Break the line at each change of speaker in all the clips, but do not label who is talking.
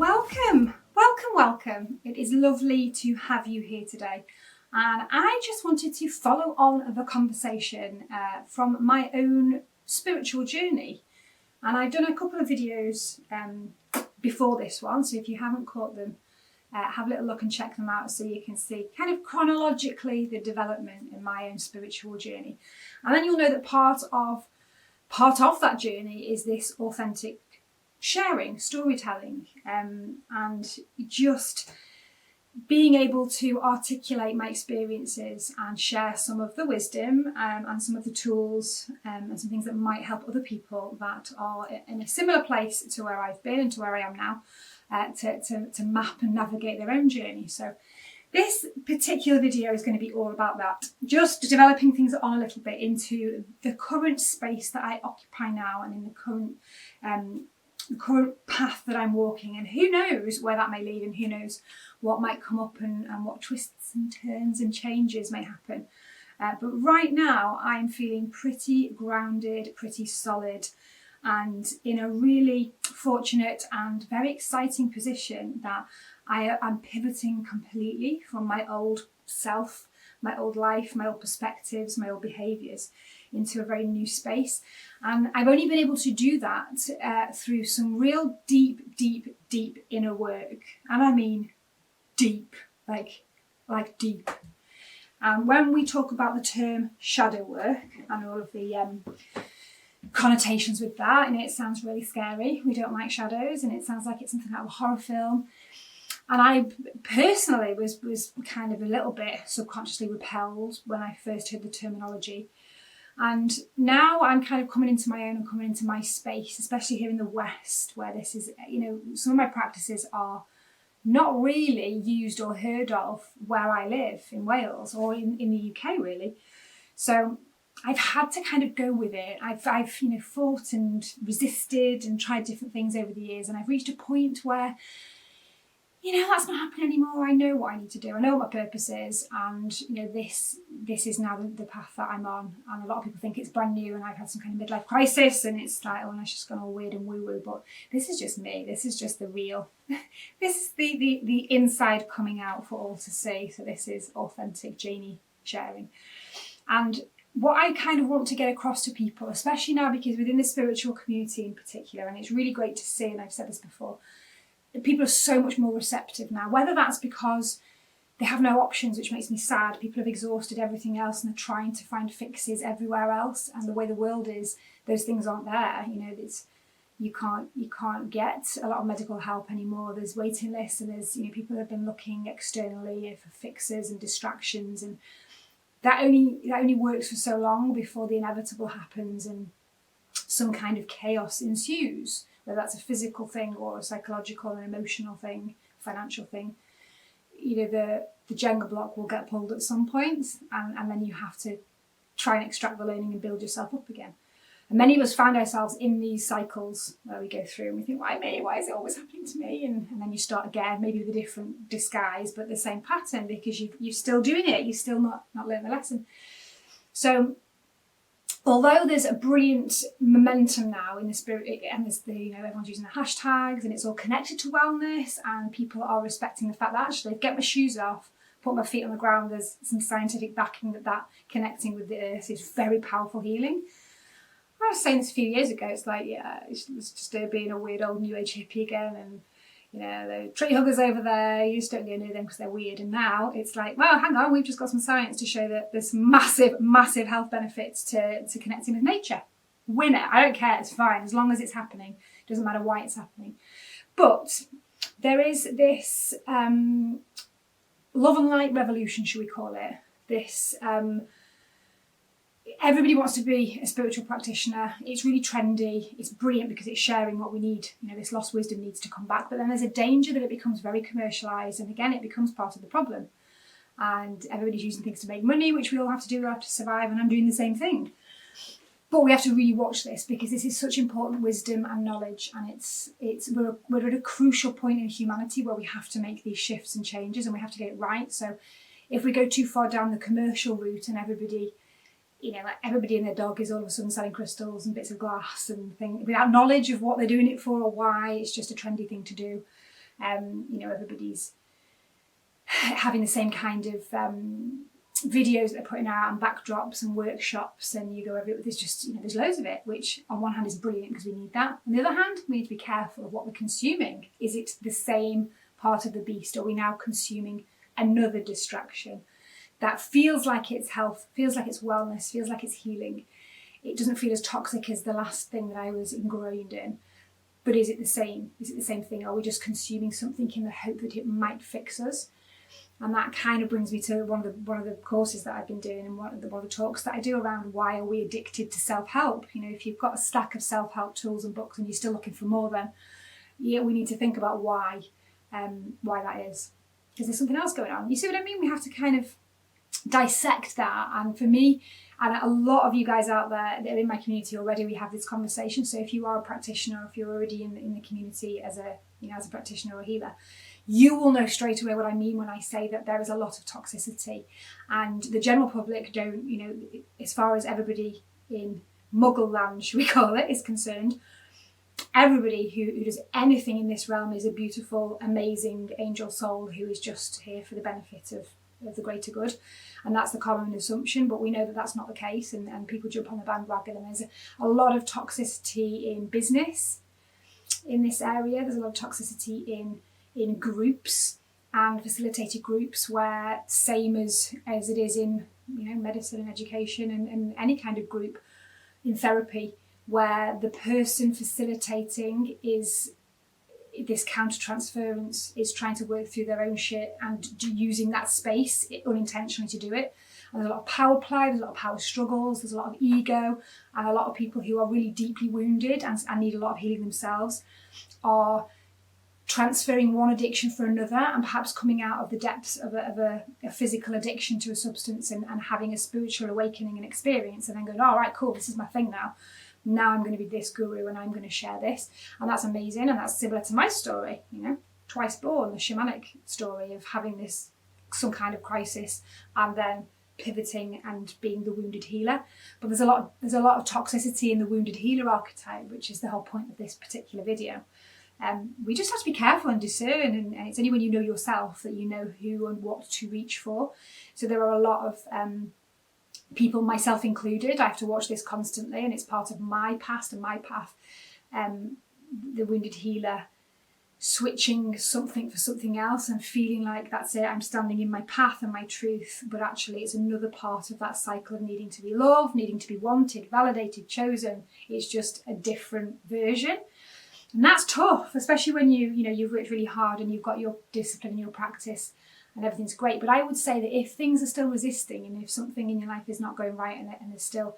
Welcome, welcome, welcome. It is lovely to have you here today. And I just wanted to follow on the conversation from my own spiritual journey. And I've done a couple of videos before this one, so if you haven't caught them, have a little look and check them out so you can see kind of chronologically the development in my own spiritual journey. And then you'll know that part of that journey is this authentic sharing, storytelling, and just being able to articulate my experiences and share some of the wisdom and some of the tools and some things that might help other people that are in a similar place to where I've been and to where I am now to map and navigate their own journey. So this particular video is going to be all about that, just developing things on a little bit into the current space that I occupy now and in the current path that I'm walking, and who knows where that may lead, and who knows what might come up and what twists and turns and changes may happen. But right now I'm feeling pretty grounded, pretty solid, and in a really fortunate and very exciting position that I'm pivoting completely from my old self, my old life, my old perspectives, my old behaviours into a very new space. And I've only been able to do that through some real deep inner work. And I mean deep, like deep. And when we talk about the term shadow work and all of the connotations with that, and it sounds really scary. We don't like shadows, and it sounds like it's something out of a horror film. And I personally was kind of a little bit subconsciously repelled when I first heard the terminology. And now I'm kind of coming into my own and coming into my space, especially here in the West, where this is, some of my practices are not really used or heard of where I live in Wales or in the UK really. So I've had to kind of go with it. I've fought and resisted and tried different things over the years, and I've reached a point where that's not happening anymore. I know what I need to do. I know what my purpose is, and this is now the path that I'm on. And a lot of people think it's brand new, and I've had some kind of midlife crisis, and it's like, oh, it's just gone all weird and woo-woo. But this is just me. This is just the real. This is the inside coming out for all to see. So this is authentic Janie sharing. And what I kind of want to get across to people, especially now, because within the spiritual community in particular, and it's really great to see, and I've said this before, people are so much more receptive now, whether that's because they have no options, which makes me sad. People have exhausted everything else and they're trying to find fixes everywhere else, and the way the world is, those things aren't there. You can't get a lot of medical help anymore. There's waiting lists, and there's people have been looking externally for fixes and distractions, and that only works for so long before the inevitable happens and some kind of chaos ensues. Whether that's a physical thing or a psychological and emotional thing, financial thing, the Jenga block will get pulled at some point, and then you have to try and extract the learning and build yourself up again. And many of us find ourselves in these cycles where we go through and we think, why me? Why is it always happening to me? And then you start again, maybe with a different disguise, but the same pattern, because you're still doing it. You've still not learned the lesson. So although there's a brilliant momentum now in the spirit, and there's everyone's using the hashtags, and it's all connected to wellness, and people are respecting the fact that actually, get my shoes off, put my feet on the ground, there's some scientific backing that connecting with the earth is very powerful healing. I was saying this a few years ago, it's like, it's just being a weird old new age hippie again, and the tree huggers over there, you just don't go near them because they're weird. And now it's like, well, hang on, we've just got some science to show that there's massive health benefits to connecting with nature. Win it. I don't care, it's fine, as long as it's happening. It doesn't matter why it's happening. But there is this love and light revolution, should we call it? This everybody wants to be a spiritual practitioner. It's really trendy. It's brilliant because it's sharing what we need. This lost wisdom needs to come back. But then there's a danger that it becomes very commercialised, and again, it becomes part of the problem. And everybody's using things to make money, which we all have to do. We have to survive, and I'm doing the same thing. But we have to really watch this, because this is such important wisdom and knowledge, and we're at a crucial point in humanity where we have to make these shifts and changes, and we have to get it right. So if we go too far down the commercial route and everybody and their dog is all of a sudden selling crystals and bits of glass and things without knowledge of what they're doing it for or why, it's just a trendy thing to do. Everybody's having the same kind of videos that they're putting out and backdrops and workshops, and you go everywhere. There's just, there's loads of it, which on one hand is brilliant because we need that. On the other hand, we need to be careful of what we're consuming. Is it the same part of the beast? Or are we now consuming another distraction that feels like it's health, feels like it's wellness, feels like it's healing? It doesn't feel as toxic as the last thing that I was ingrained in. But is it the same? Is it the same thing? Are we just consuming something in the hope that it might fix us? And that kind of brings me to one of the courses that I've been doing, and one of the talks that I do around why are we addicted to self-help. If you've got a stack of self-help tools and books and you're still looking for more, then we need to think about why that is. Because there's something else going on. You see what I mean? We have to kind of dissect that. And for me, and a lot of you guys out there that are in my community already, we have this conversation. So if you are a practitioner, if you're already in the community as a practitioner or healer, you will know straight away what I mean when I say that there is a lot of toxicity, and the general public don't, as far as everybody in Muggle land, should we call it, is concerned, everybody who does anything in this realm is a beautiful, amazing angel soul who is just here for the benefit of the greater good. And that's the common assumption, but we know that that's not the case, and people jump on the bandwagon, and there's a lot of toxicity in business in this area. There's a lot of toxicity in groups and facilitated groups, where same as it is in medicine and education and any kind of group in therapy, where the person facilitating is this counter-transference, is trying to work through their own shit and using that space unintentionally to do it. And there's a lot of power play, there's a lot of power struggles, there's a lot of ego, and a lot of people who are really deeply wounded and need a lot of healing themselves are transferring one addiction for another, and perhaps coming out of the depths of a physical addiction to a substance and having a spiritual awakening and experience, and then going, all right, cool, this is my thing now. Now I'm going to be this guru and I'm going to share this. And that's amazing. And that's similar to my story, twice born, the shamanic story of having this, some kind of crisis, and then pivoting and being the wounded healer. But there's a lot of toxicity in the wounded healer archetype, which is the whole point of this particular video. We just have to be careful and discern, and it's only when you know yourself that you know who and what to reach for. So there are a lot of people, myself included, I have to watch this constantly, and it's part of my past and my path. The wounded healer switching something for something else and feeling like that's it, I'm standing in my path and my truth, but actually it's another part of that cycle of needing to be loved, needing to be wanted, validated, chosen. It's just a different version. And that's tough, especially when you've worked really hard and you've got your discipline and your practice and everything's great. But I would say that if things are still resisting, and if something in your life is not going right, and there's still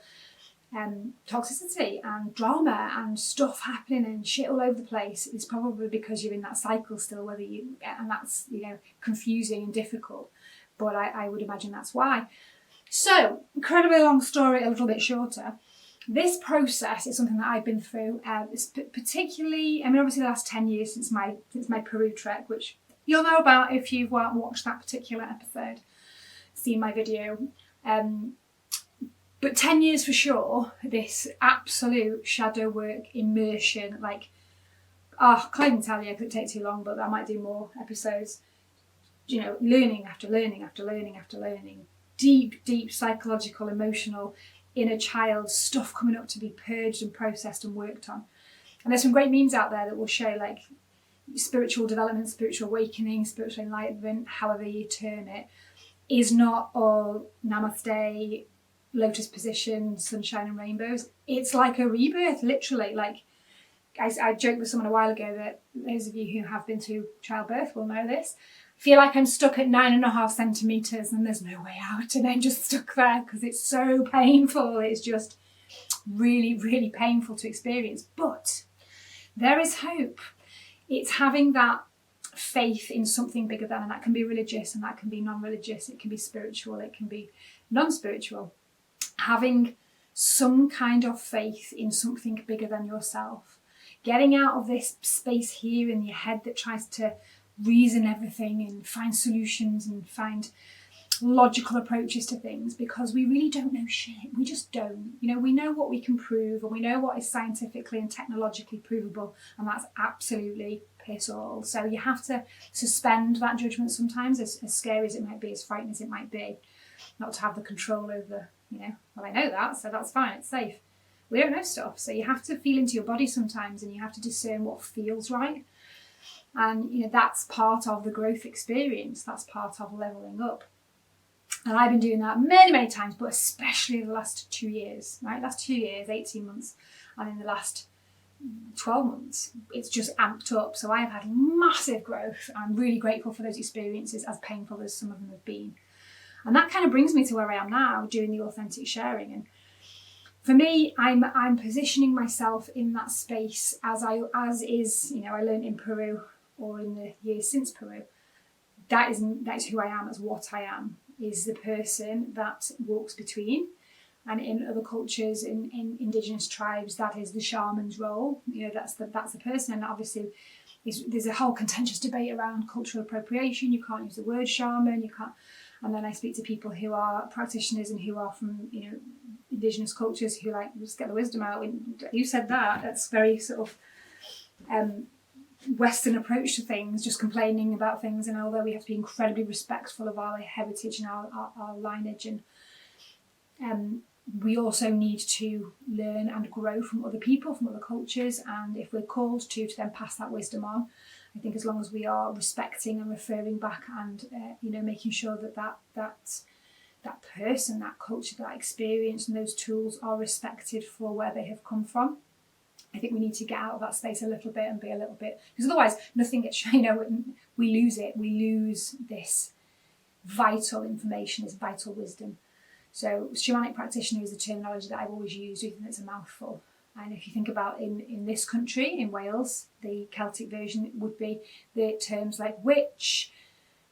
toxicity and drama and stuff happening and shit all over the place, it's probably because you're in that cycle still, and that's confusing and difficult. But I would imagine that's why. So, incredibly long story, a little bit shorter. This process is something that I've been through, particularly, obviously the last 10 years since my Peru trek, which you'll know about if you've watched that particular episode, seen my video. But 10 years for sure, this absolute shadow work, immersion, I can't even tell you because it takes too long, but I might do more episodes. Learning after learning after learning after learning, deep psychological, emotional, inner child stuff coming up to be purged and processed and worked on. And there's some great memes out there that will show spiritual development, spiritual awakening, spiritual enlightenment, however you term it, is not all namaste, lotus position, sunshine and rainbows. It's like a rebirth, literally. I joked with someone a while ago that those of you who have been through childbirth will know this. I feel like I'm stuck at 9.5 centimetres and there's no way out, and I'm just stuck there because it's so painful. It's just really, really painful to experience. But there is hope. It's having that faith in something bigger than, and that can be religious and that can be non-religious, it can be spiritual, it can be non-spiritual. Having some kind of faith in something bigger than yourself. Getting out of this space here in your head that tries to reason everything and find solutions and find logical approaches to things, because we really don't know shit. We just don't. We know what we can prove and we know what is scientifically and technologically provable, and that's absolutely piss all. So you have to suspend that judgment sometimes, as scary as it might be, as frightening as it might be, not to have the control over, well, I know that, so that's fine, it's safe. We don't know stuff, so you have to feel into your body sometimes, and you have to discern what feels right. And that's part of the growth experience. That's part of leveling up. And I've been doing that many, many times, but especially the last 2 years, right? Last 2 years, 18 months, and in the last 12 months, it's just amped up. So I have had massive growth. I'm really grateful for those experiences, as painful as some of them have been. And that kind of brings me to where I am now, doing the authentic sharing. And for me, I'm positioning myself in that space as is, I learned in Peru, or in the years since Peru. That is who I am, as what I am, is the person that walks between. And in other cultures, in indigenous tribes, that is the shaman's role. That's the person. And obviously, there's a whole contentious debate around cultural appropriation. You can't use the word shaman. You can't. And then I speak to people who are practitioners and who are from indigenous cultures who just get the wisdom out. You said that. That's very sort of Western approach to things, just complaining about things. And although we have to be incredibly respectful of our heritage and our lineage, and we also need to learn and grow from other people, from other cultures. And if we're called to then pass that wisdom on, I think as long as we are respecting and referring back, and making sure that person, that culture, that experience, and those tools are respected for where they have come from. I think we need to get out of that space a little bit and be a little bit, because otherwise nothing gets, we lose it. We lose this vital information, this vital wisdom. So shamanic practitioner is the terminology that I've always used, even though it's a mouthful. And if you think about in this country, in Wales, the Celtic version would be the terms like witch,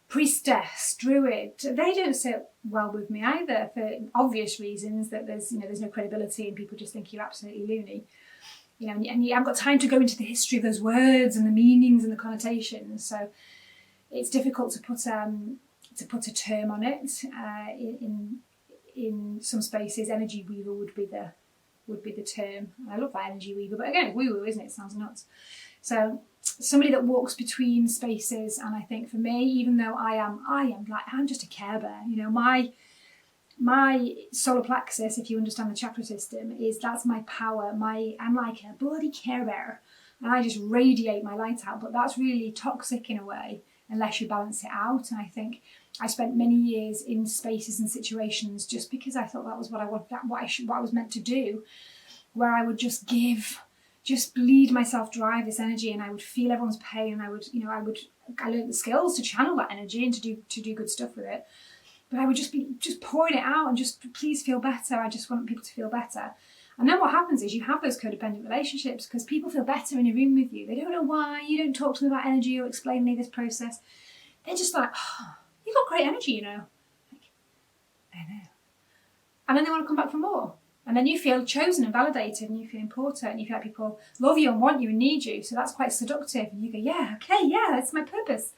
priestess, druid. They don't sit well with me either, for obvious reasons, that there's no credibility and people just think you're absolutely loony. And you haven't got time to go into the history of those words and the meanings and the connotations. So it's difficult to put a term on it. In some spaces, energy weaver would be the term. And I love that, energy weaver, but again, it's woo-woo, isn't it? It sounds nuts. So somebody that walks between spaces, and I think for me, even though I'm just a Care Bear. My solar plexus, if you understand the chakra system, that's my power. I'm like a bloody Care Bear, and I just radiate my light out. But that's really toxic in a way, unless you balance it out. And I think I spent many years in spaces and situations just because I thought that was what I wanted, what I was meant to do, where I would just bleed myself dry, this energy, and I would feel everyone's pain, and I learned the skills to channel that energy and to do good stuff with it. But I would just be pouring it out and just, please feel better. I just want people to feel better. And then what happens is you have those codependent relationships because people feel better in a room with you. They don't know why. You don't talk to them about energy or explain any of this process. They're just like, oh, you've got great energy, Like, I know. And then they want to come back for more. And then you feel chosen and validated, and you feel important, and you feel like people love you and want you and need you. So that's quite seductive. And you go, yeah, okay, yeah, that's my purpose.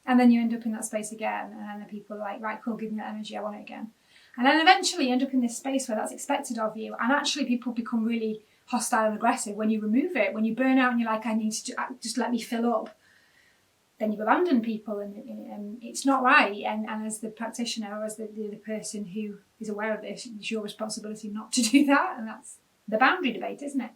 And then you end up in that space again, and then people are like, right, cool, give me that energy, I want it again. And then eventually you end up in this space where that's expected of you, and actually people become really hostile and aggressive when you remove it. When you burn out and you're like, I need to just let me fill up, then you've abandoned people, and it's not right. And as the practitioner, or as the person who is aware of this, it's your responsibility not to do that, and that's the boundary debate, isn't it?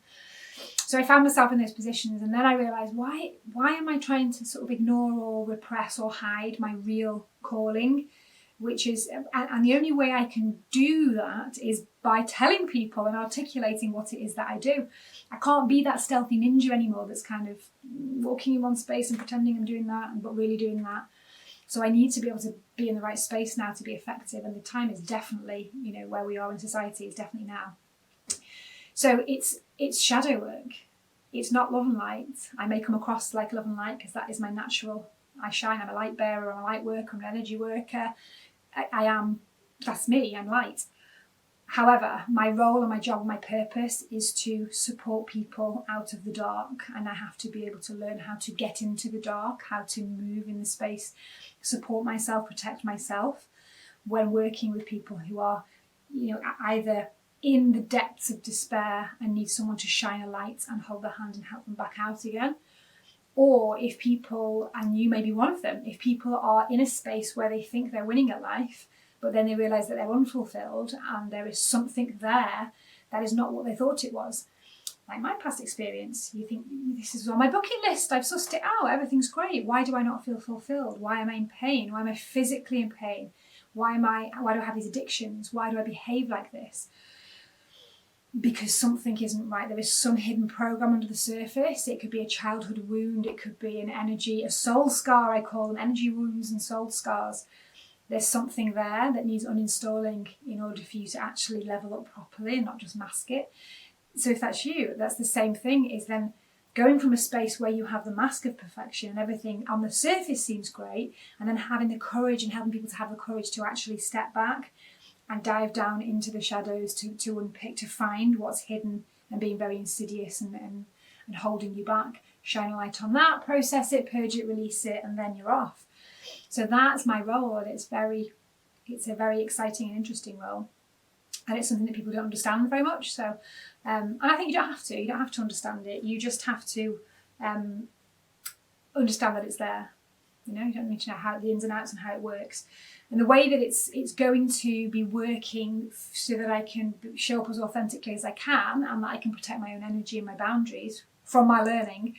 So I found myself in those positions, and then I realised, why am I trying to sort of ignore or repress or hide my real calling, which is, and the only way I can do that is by telling people and articulating what it is that I do. I can't be that stealthy ninja anymore that's kind of walking in one space and pretending I'm doing that, but really doing that. So I need to be able to be in the right space now to be effective, and the time is definitely, where we are in society is definitely now. So it's shadow work. It's not love and light. I may come across like love and light because that is my natural. I shine. I'm a light bearer. I'm a light worker. I'm an energy worker. I am. That's me. I'm light. However, my role and my job and my purpose is to support people out of the dark, and I have to be able to learn how to get into the dark, how to move in the space, support myself, protect myself when working with people who are, either in the depths of despair and need someone to shine a light and hold their hand and help them back out again, Or if people, and you may be one of them, if people are in a space where they think they're winning at life, but then they realise that they're unfulfilled and there is something there that is not what they thought it was. Like my past experience, you think, this is on my bucket list, I've sussed it out, everything's great. Why do I not feel fulfilled? Why am I in pain? Why am I physically in pain? Why do I have these addictions? Why do I behave like this? Because something isn't right. There is some hidden program under the surface. It could be a childhood wound. It could be a soul scar, I call them, energy wounds and soul scars. There's something there that needs uninstalling in order for you to actually level up properly and not just mask it. So if that's you, that's the same thing, is then going from a space where you have the mask of perfection and everything on the surface seems great, and then having the courage and helping people to have the courage to actually step back and dive down into the shadows to unpick, to find what's hidden and being very insidious and holding you back. Shine a light on that, process it, purge it, release it, and then you're off. So that's my role, and it's a very exciting and interesting role. And it's something that people don't understand very much. So, and I think you don't have to understand it. You just have to understand that it's there. You don't need to know how the ins and outs and how it works. And the way that it's going to be working so that I can show up as authentically as I can and that I can protect my own energy and my boundaries from my learning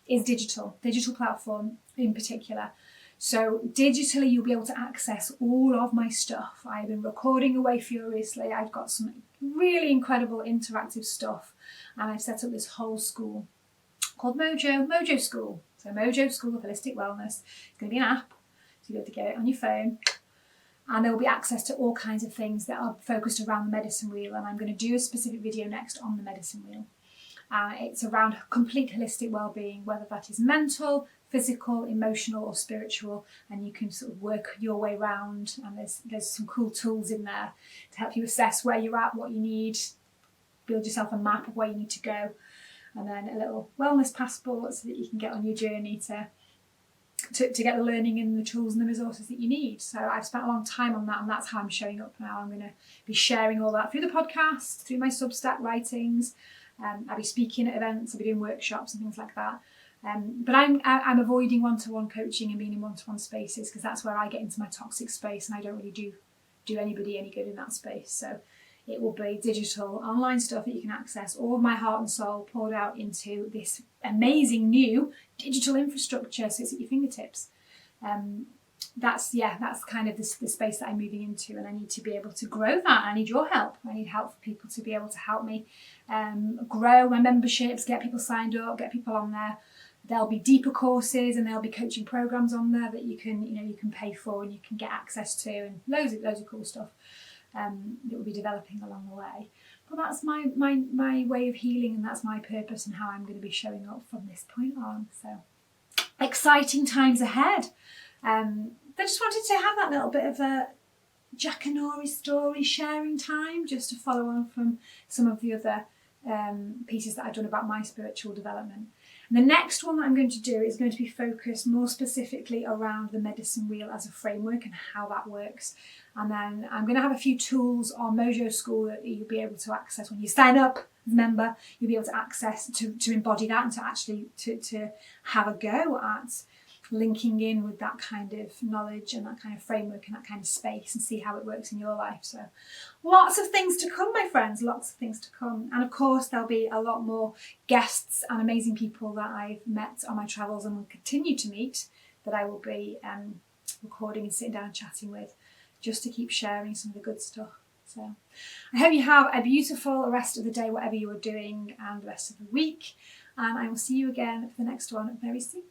is digital platform in particular. So digitally, you'll be able to access all of my stuff. I've been recording away furiously. I've got some really incredible interactive stuff. And I've set up this whole school called Mojo School. So Mojo School of Holistic Wellness. It's going to be an app. So you'll be able to get it on your phone. And there will be access to all kinds of things that are focused around the medicine wheel. And I'm going to do a specific video next on the medicine wheel. It's around complete holistic well-being, whether that is mental, physical, emotional or spiritual, and you can sort of work your way around, and there's some cool tools in there to help you assess where you're at, what you need, build yourself a map of where you need to go, and then a little wellness passport so that you can get on your journey to get the learning and the tools and the resources that you need. So I've spent a long time on that, and that's how I'm showing up now. I'm going to be sharing all that through the podcast, through my Substack writings. I'll be speaking at events, I'll be doing workshops and things like that. But I'm avoiding one-to-one coaching and being in one-to-one spaces because that's where I get into my toxic space, and I don't really do anybody any good in that space. So it will be digital, online stuff that you can access, all of my heart and soul poured out into this amazing new digital infrastructure, so it's at your fingertips. That's kind of the space that I'm moving into, and I need to be able to grow that. I need your help. I need help for people to be able to help me grow my memberships, get people signed up, get people on there. There'll be deeper courses and there'll be coaching programs on there that you can pay for and you can get access to, and loads of cool stuff that we'll be developing along the way. But that's my way of healing, and that's my purpose and how I'm going to be showing up from this point on. So exciting times ahead. I just wanted to have that little bit of a Jackanory story sharing time, just to follow on from some of the other pieces that I've done about my spiritual development. And the next one that I'm going to do is going to be focused more specifically around the medicine wheel as a framework and how that works. And then I'm going to have a few tools on Mojo School that you'll be able to access when you sign up as a member. You'll be able to access to embody that and to actually to have a go at linking in with that kind of knowledge and that kind of framework and that kind of space, and see how it works in your life. So lots of things to come, my friends, lots of things to come. And of course there'll be a lot more guests and amazing people that I've met on my travels and will continue to meet, that I will be recording and sitting down and chatting with, just to keep sharing some of the good stuff. So I hope you have a beautiful rest of the day, whatever you are doing, and the rest of the week, and I will see you again for the next one very soon.